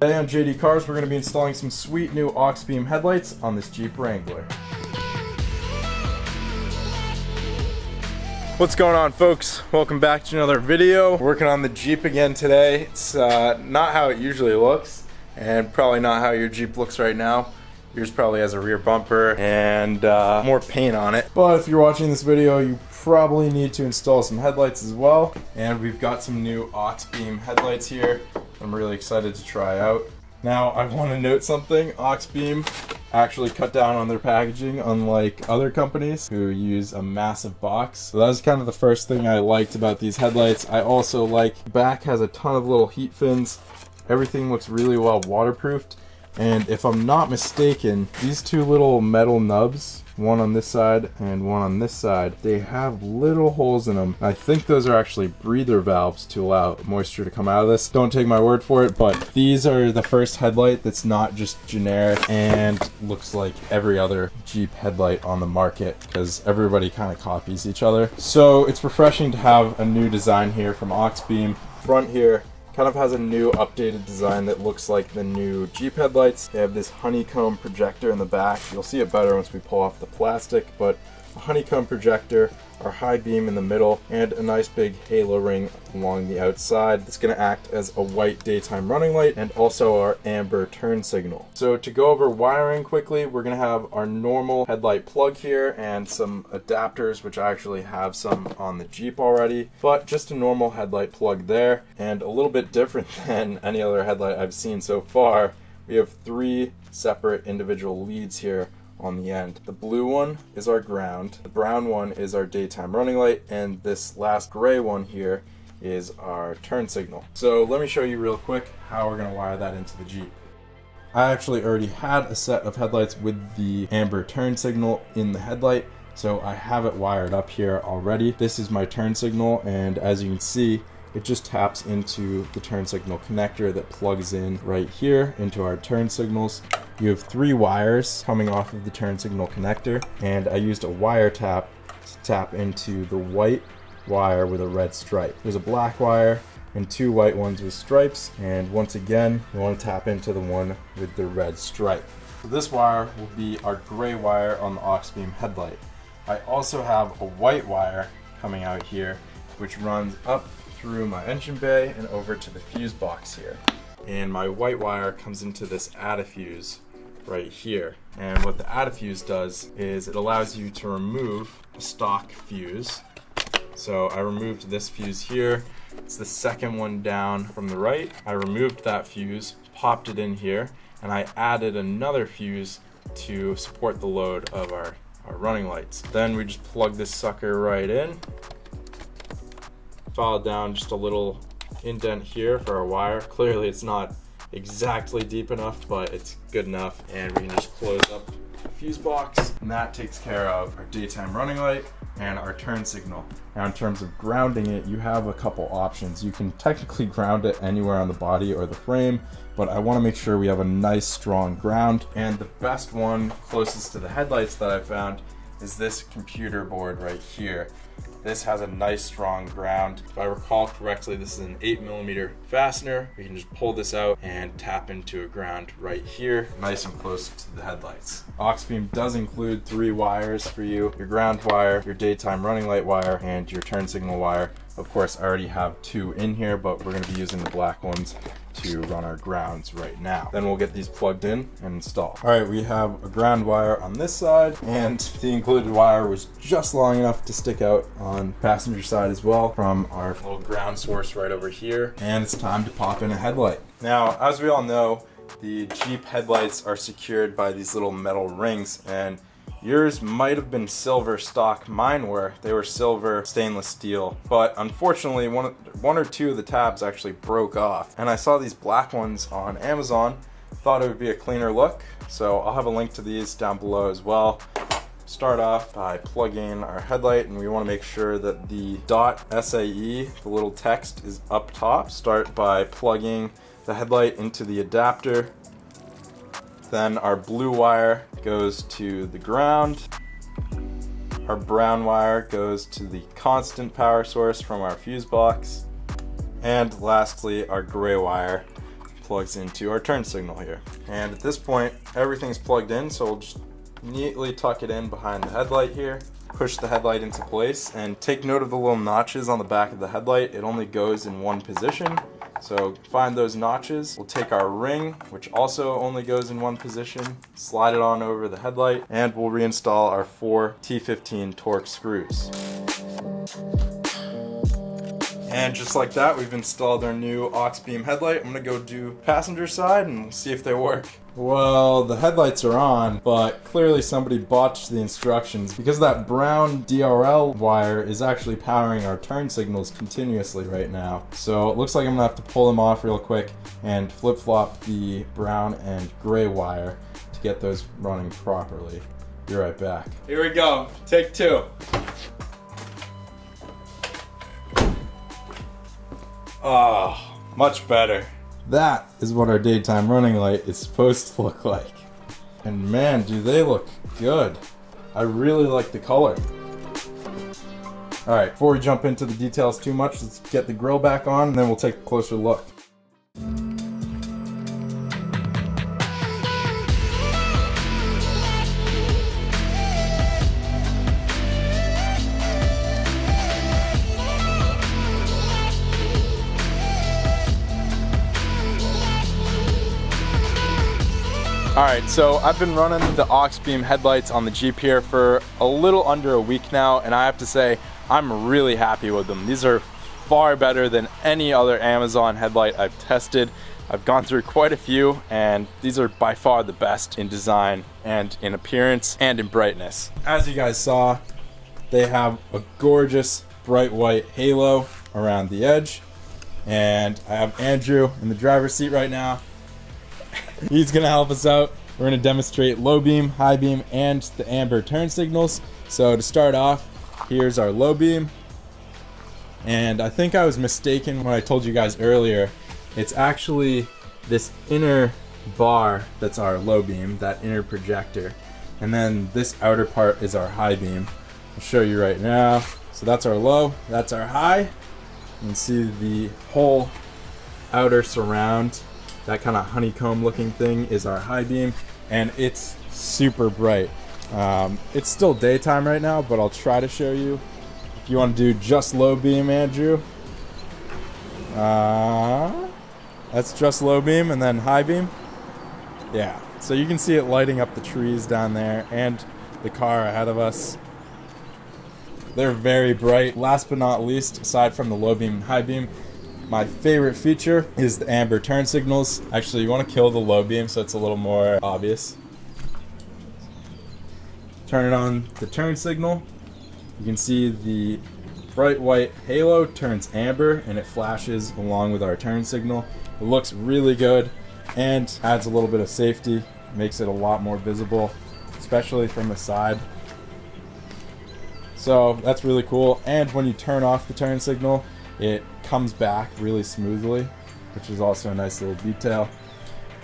Today on JD Cars, we're going to be installing some sweet new Auxbeam headlights on this Jeep Wrangler. What's going on, folks? Welcome back to another video. We're working on the Jeep again today. It's not how it usually looks, and probably not how your Jeep looks right now. Yours probably has a rear bumper and more paint on it. But if you're watching this video, you probably need to install some headlights as well. And we've got some new Auxbeam headlights here I'm really excited to try out. Now, I want to note something. Auxbeam actually cut down on their packaging, unlike other companies who use a massive box. So that was kind of the first thing I liked about these headlights. I also like the back has a ton of little heat fins. Everything looks really well waterproofed. And if I'm not mistaken, these two little metal nubs, one on this side and one on this side, they have little holes in them. I think those are actually breather valves to allow moisture to come out of this. Don't take my word for it, but these are the first headlight that's not just generic and looks like every other Jeep headlight on the market, because everybody kind of copies each other. So it's refreshing to have a new design here from Auxbeam. Front here kind of has a new updated design that looks like the new Jeep headlights. They have this honeycomb projector in the back. You'll see it better once we pull off the plastic, but a honeycomb projector, our high beam in the middle, and a nice big halo ring along the outside. It's going to act as a white daytime running light and also our amber turn signal. So to go over wiring quickly, we're going to have our normal headlight plug here and some adapters, which I actually have some on the Jeep already, but just a normal headlight plug there. And a little bit different than any other headlight I've seen so far, we have 3 separate individual leads here on the end. The blue one is our ground, the brown one is our daytime running light, and this last gray one here is our turn signal. So let me show you real quick how we're going to wire that into the Jeep. I actually already had a set of headlights with the amber turn signal in the headlight, so I have it wired up here already. This is my turn signal, and as you can see, it just taps into the turn signal connector that plugs in right here into our turn signals. You have 3 wires coming off of the turn signal connector, and I used a wire tap to tap into the white wire with a red stripe. There's a black wire and 2 white ones with stripes, and once again, you want to tap into the one with the red stripe. So this wire will be our gray wire on the Auxbeam headlight. I also have a white wire coming out here, which runs up through my engine bay and over to the fuse box here. And my white wire comes into this add-a-fuse right here. And what the add-a-fuse does is it allows you to remove a stock fuse. So I removed this fuse here. It's the second one down from the right. I removed that fuse, popped it in here, and I added another fuse to support the load of our running lights. Then we just plug this sucker right in. File down just a little indent here for our wire. Clearly it's not exactly deep enough, but it's good enough, and we can just close up the fuse box, and that takes care of our daytime running light and our turn signal. Now in terms of grounding it, you have a couple options. You can technically ground it anywhere on the body or the frame, but I want to make sure we have a nice strong ground, and the best one closest to the headlights that I found is this computer board right here. This has a nice strong ground. If I recall correctly, this is an 8mm fastener. We can just pull this out and tap into a ground right here, nice and close to the headlights. Auxbeam does include 3 wires for you: your ground wire, your daytime running light wire, and your turn signal wire. Of course, I already have 2 in here, but we're going to be using the black ones to run our grounds right now. Then we'll get these plugged in and installed. All right, we have a ground wire on this side, and the included wire was just long enough to stick out on passenger side as well from our little ground source right over here. And it's time to pop in a headlight. Now, as we all know, the Jeep headlights are secured by these little metal rings, and yours might have been silver stock. Mine were. They were silver stainless steel. But unfortunately, one or two of the tabs actually broke off. And I saw these black ones on Amazon. Thought it would be a cleaner look. So I'll have a link to these down below as well. Start off by plugging our headlight, and we want to make sure that the .SAE, the little text, is up top. Start by plugging the headlight into the adapter. Then our blue wire goes to the ground. Our brown wire goes to the constant power source from our fuse box. And lastly, our gray wire plugs into our turn signal here. And at this point, everything's plugged in, so we'll just neatly tuck it in behind the headlight here, push the headlight into place, and take note of the little notches on the back of the headlight. It only goes in one position, so find those notches. We'll take our ring, which also only goes in one position, slide it on over the headlight, and we'll reinstall our 4 T15 Torx screws. And just like that, we've installed our new Auxbeam headlight. I'm gonna go do passenger side and see if they work. Well, the headlights are on, but clearly somebody botched the instructions because that brown DRL wire is actually powering our turn signals continuously right now. So it looks like I'm gonna have to pull them off real quick and flip-flop the brown and gray wire to get those running properly. Be right back. Here we go, take 2. Oh, much better. That is what our daytime running light is supposed to look like. And man, do they look good. I really like the color. Alright, before we jump into the details too much, let's get the grill back on and then we'll take a closer look. Alright, so I've been running the Auxbeam headlights on the Jeep here for a little under a week now, and I have to say I'm really happy with them. These are far better than any other Amazon headlight I've tested. I've gone through quite a few, and these are by far the best in design and in appearance and in brightness. As you guys saw, they have a gorgeous bright white halo around the edge, and I have Andrew in the driver's seat right now. He's gonna help us out. We're gonna demonstrate low beam, high beam, and the amber turn signals. So to start off, here's our low beam. And I think I was mistaken when I told you guys earlier. It's actually this inner bar that's our low beam, that inner projector. And then this outer part is our high beam. I'll show you right now. So that's our low, that's our high. You can see the whole outer surround. That kind of honeycomb looking thing is our high beam, and it's super bright. It's still daytime right now, but I'll try to show you. If you want to do just low beam, Andrew, that's just low beam, and then high beam. Yeah, so you can see it lighting up the trees down there and the car ahead of us. They're very bright. Last but not least, aside from the low beam and high beam, my favorite feature is the amber turn signals. Actually, you want to kill the low beam so it's a little more obvious. Turn it on the turn signal. You can see the bright white halo turns amber and it flashes along with our turn signal. It looks really good and adds a little bit of safety. Makes it a lot more visible, especially from the side. So that's really cool. And when you turn off the turn signal, it comes back really smoothly, which is also a nice little detail.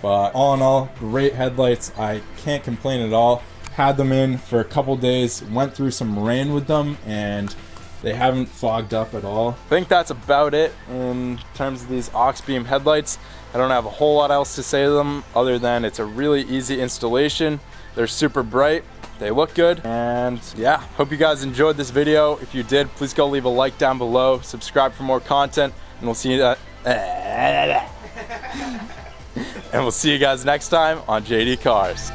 But all in all, great headlights. I can't complain at all. Had them in for a couple days, went through some rain with them, and they haven't fogged up at all. I think that's about it in terms of these Auxbeam headlights. I don't have a whole lot else to say to them other than it's a really easy installation. They're super bright. They look good, and yeah, hope you guys enjoyed this video. If you did, please go leave a like down below, subscribe for more content, and we'll see you and we'll see you guys next time on JD Cars.